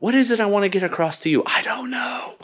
What is it I want to get across to you? I don't know.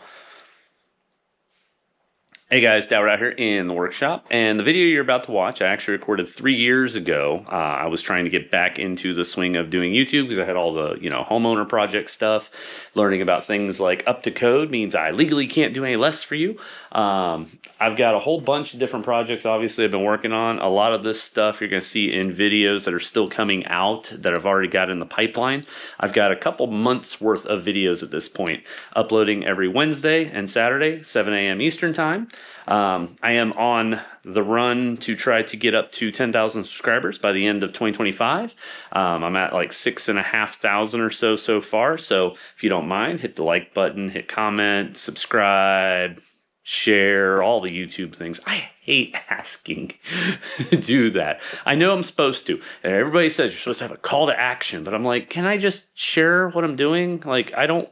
Hey guys, Doward out here in the workshop, and the video you're about to watch I actually recorded 3 years ago. I was trying to get back into the swing of doing YouTube because I had all the, homeowner project stuff. Learning about things like up to code means I legally can't do any less for you. I've got a whole bunch of different projects, obviously, I've been working on. A lot of this stuff you're going to see in videos that are still coming out that I've already got in the pipeline. I've got a couple months worth of videos at this point, uploading every Wednesday and Saturday, 7 a.m. Eastern Time. I am on the run to try to get up to 10,000 subscribers by the end of 2025. I'm at like 6,500 or so far. So if you don't mind, hit the like button, hit comment, subscribe, share, all the YouTube things. I hate asking to do that. I know I'm supposed to. And everybody says you're supposed to have a call to action, but I'm like, can I just share what I'm doing? Like, I don't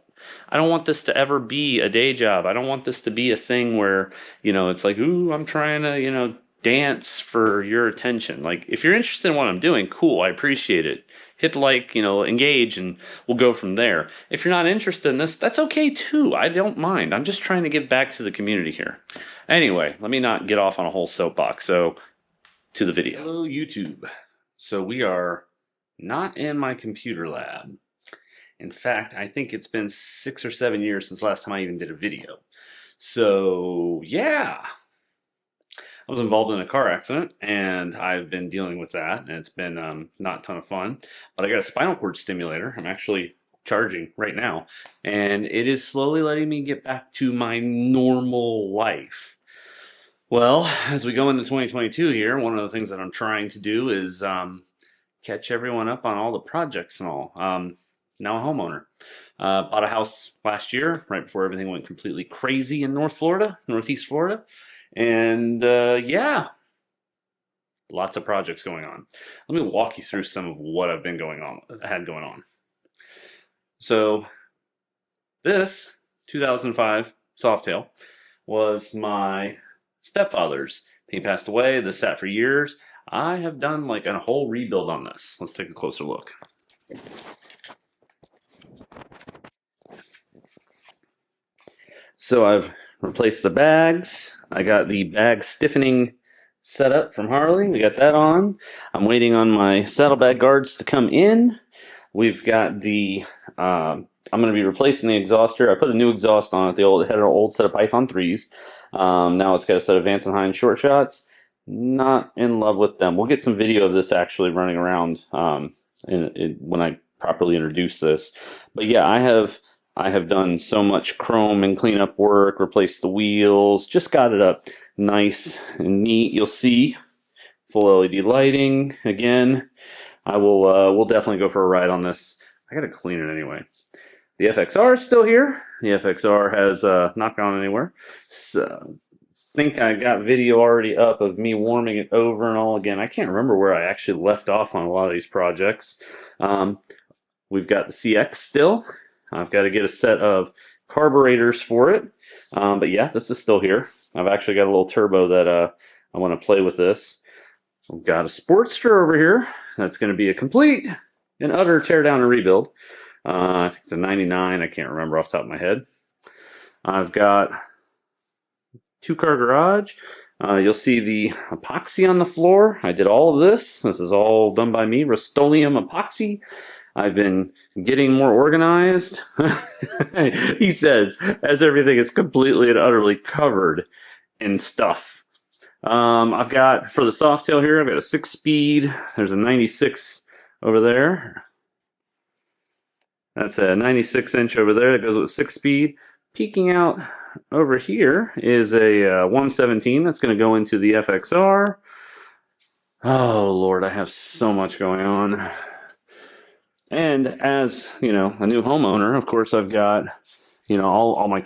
want this to ever be a day job. I don't want this to be a thing where, it's like, ooh, I'm trying to, dance for your attention. Like, if you're interested in what I'm doing, cool, I appreciate it. Hit like, engage, and we'll go from there. If you're not interested in this, that's okay too. I don't mind. I'm just trying to give back to the community here. Anyway, let me not get off on a whole soapbox. So, to the video. Hello, YouTube. So we are not in my computer lab. In fact, I think it's been 6 or 7 years since last time I even did a video. So, yeah. I was involved in a car accident, and I've been dealing with that, and it's been not a ton of fun. But I got a spinal cord stimulator. I'm actually charging right now, and it is slowly letting me get back to my normal life. Well, as we go into 2022 here, one of the things that I'm trying to do is catch everyone up on all the projects and all. Now a homeowner. Bought a house last year, right before everything went completely crazy in Northeast Florida. And yeah, lots of projects going on. Let me walk you through some of what I've been had going on. So this 2005 Softail was my stepfather's. He passed away. This sat for years. I have done like a whole rebuild on this. Let's take a closer look. So I've replaced the bags. I got the bag stiffening set up from Harley. We got that on. I'm waiting on my saddlebag guards to come in. We've got the, I'm going to be replacing the exhauster. I put a new exhaust on it. It had an old set of Python 3s. Now it's got a set of Vance & Hines short shots. Not in love with them. We'll get some video of this actually running around when I properly introduce this. But yeah, I have done so much chrome and cleanup work, replaced the wheels, just got it up nice and neat. You'll see full LED lighting. Again, we'll definitely go for a ride on this. I gotta clean it anyway. The FXR is still here. The FXR has not gone anywhere. So I think I got video already up of me warming it over and all again. I can't remember where I actually left off on a lot of these projects. We've got the CX still. I've got to get a set of carburetors for it. But yeah, this is still here. I've actually got a little turbo that I want to play with this. We've got a Sportster over here. That's going to be a complete and utter teardown and rebuild. I think it's a 99. I can't remember off the top of my head. I've got two-car garage. You'll see the epoxy on the floor. I did all of this. This is all done by me. Rust-Oleum epoxy. I've been getting more organized. He says, as everything is completely and utterly covered in stuff. I've got, for the Softail here, I've got a 6-speed. There's a 96 over there. That's a 96-inch over there that goes with 6-speed. Peeking out over here is a 117 that's going to go into the FXR. Oh, Lord, I have so much going on. And as, a new homeowner, of course, I've got, all my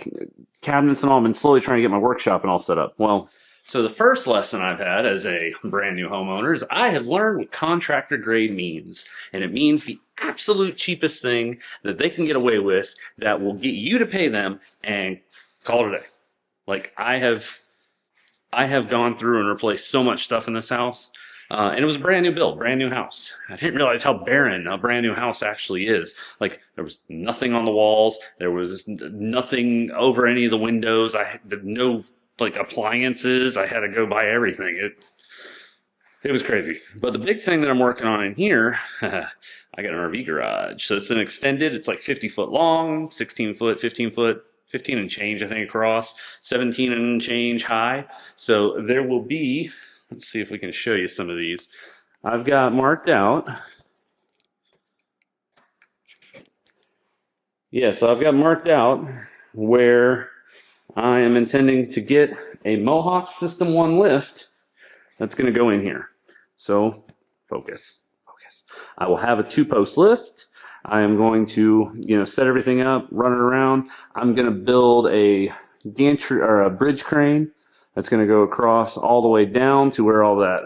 cabinets and all. I've been slowly trying to get my workshop and all set up. Well, so the first lesson I've had as a brand new homeowner is I have learned what contractor grade means. And it means the absolute cheapest thing that they can get away with that will get you to pay them and call it a day. Like I have gone through and replaced so much stuff in this house And it was a brand new build, brand new house. I didn't realize how barren a brand new house actually is. Like, there was nothing on the walls. There was nothing over any of the windows. I had no, like, appliances. I had to go buy everything. It was crazy. But the big thing that I'm working on in here, I got an RV garage. So it's an extended, it's like 50 foot long, 16 foot, 15 foot, 15 and change, I think, across, 17 and change high. So there will be, let's see if we can show you some of these. I've got marked out. Yeah, so I've got marked out where I am intending to get a Mohawk System 1 lift that's going to go in here. So focus. I will have a 2-post lift. I am going to, set everything up, run it around. I'm going to build a gantry or a bridge crane that's going to go across all the way down to where all that,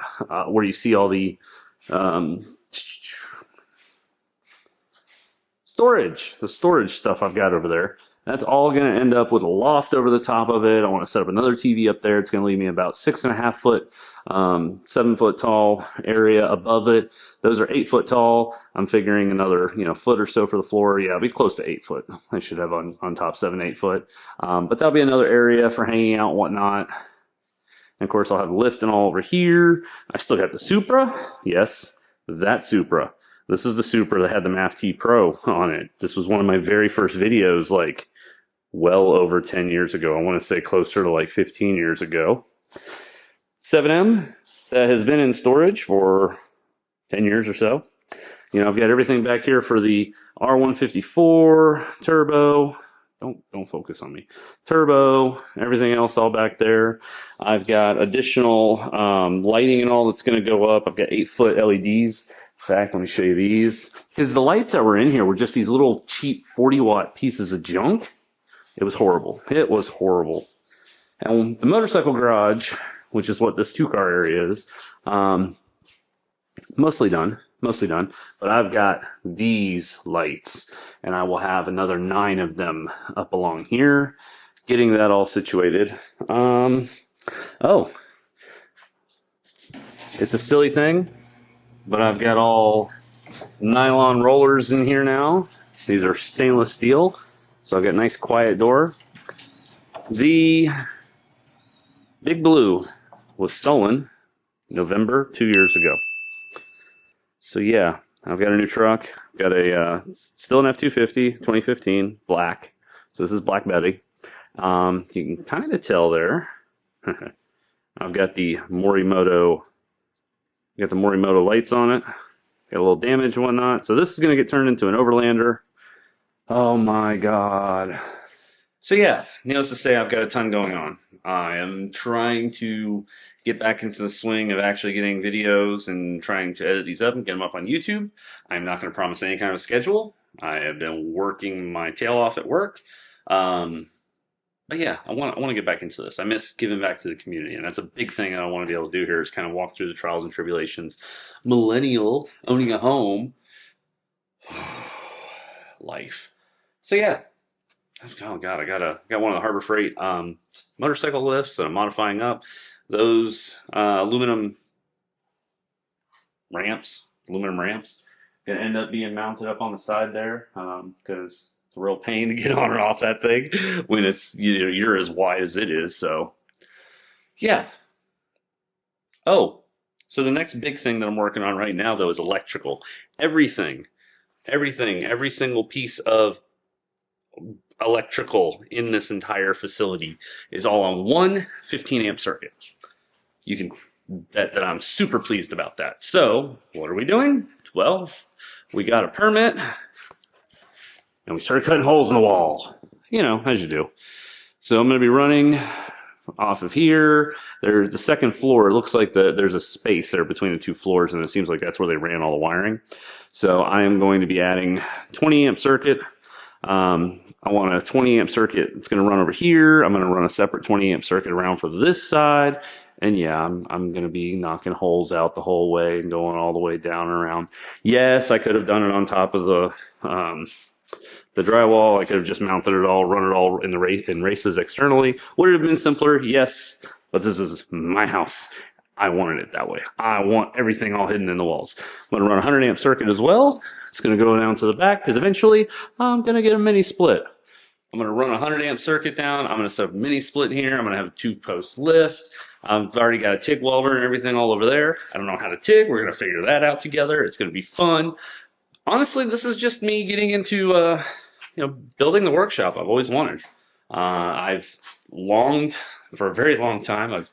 where you see all the storage stuff I've got over there. That's all going to end up with a loft over the top of it. I want to set up another TV up there. It's going to leave me about 6.5 foot, 7 foot tall area above it. Those are 8 foot tall. I'm figuring another, foot or so for the floor. Yeah, I'll be close to 8 foot. I should have on top 7, 8 foot. But that'll be another area for hanging out and whatnot. And of course, I'll have a lift and all over here. I still got the Supra. Yes, that Supra. This is the Supra that had the MAF-T Pro on it. This was one of my very first videos, like, well over 10 years ago. I want to say closer to like 15 years ago. 7M that has been in storage for 10 years or so. I've got everything back here for the R154 turbo. Don't focus on me. Turbo, everything else all back there. I've got additional lighting and all that's going to go up. I've got 8-foot LEDs. In fact, let me show you these. Because the lights that were in here were just these little cheap 40-watt pieces of junk. It was horrible. It was horrible. And the motorcycle garage, which is what this 2-car area is, mostly done. But I've got these lights, and I will have another 9 of them up along here, getting that all situated. Oh, it's a silly thing, but I've got all nylon rollers in here now. These are stainless steel. So I've got a nice quiet door. The Big Blue was stolen November 2 years ago. So yeah, I've got a new truck. Got a still an F-250, 2015, black. So this is Black Betty. You can kind of tell there. I've got the Morimoto. Got the Morimoto lights on it. Got a little damage and whatnot. So this is going to get turned into an Overlander. Oh my God. So yeah, needless to say, I've got a ton going on. I am trying to get back into the swing of actually getting videos and trying to edit these up and get them up on YouTube. I'm not going to promise any kind of schedule. I have been working my tail off at work. But yeah, I want to get back into this. I miss giving back to the community, and that's a big thing that I want to be able to do here is kind of walk through the trials and tribulations. Millennial, owning a home, life. So yeah, oh God, I got one of the Harbor Freight motorcycle lifts that I'm modifying up. Those aluminum ramps, gonna end up being mounted up on the side there because it's a real pain to get on and off that thing when it's you're as wide as it is. So yeah. Oh, so the next big thing that I'm working on right now though is electrical. Every single piece of electrical in this entire facility is all on one 15 amp circuit. You can bet that I'm super pleased about that. So what are we doing? Well, we got a permit and we started cutting holes in the wall, as you do. So I'm going to be running off of here. There's the second floor. It looks like there's a space there between the two floors, and it seems like that's where they ran all the wiring. So I am going to be adding 20 amp circuit. I want a 20 amp circuit. It's going to run over here. I'm going to run a separate 20 amp circuit around for this side. And yeah, I'm going to be knocking holes out the whole way and going all the way down and around. Yes, I could have done it on top of the drywall. I could have just mounted it all, run it all in races externally. Would it have been simpler? Yes, but this is my house. I wanted it that way. I want everything all hidden in the walls. I'm going to run a 100 amp circuit as well. It's going to go down to the back because eventually I'm going to get a mini split. I'm going to run a 100 amp circuit down. I'm going to set a mini split here. I'm going to have a 2-post lift. I've already got a TIG welder and everything all over there. I don't know how to TIG. We're going to figure that out together. It's going to be fun. Honestly, this is just me getting into building the workshop I've always wanted. I've longed for a very long time. I've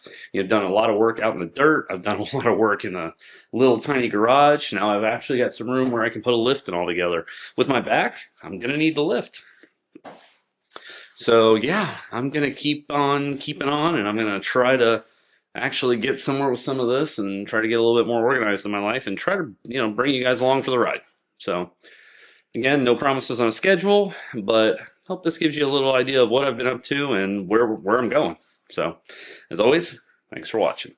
done a lot of work out in the dirt. I've done a lot of work in a little tiny garage. Now I've actually got some room where I can put a lift and all together. With my back, I'm going to need the lift. So yeah, I'm going to keep on keeping on, and I'm going to try to actually get somewhere with some of this and try to get a little bit more organized in my life and try to, bring you guys along for the ride. So again, no promises on a schedule, but hope this gives you a little idea of what I've been up to and where I'm going. So as always, thanks for watching.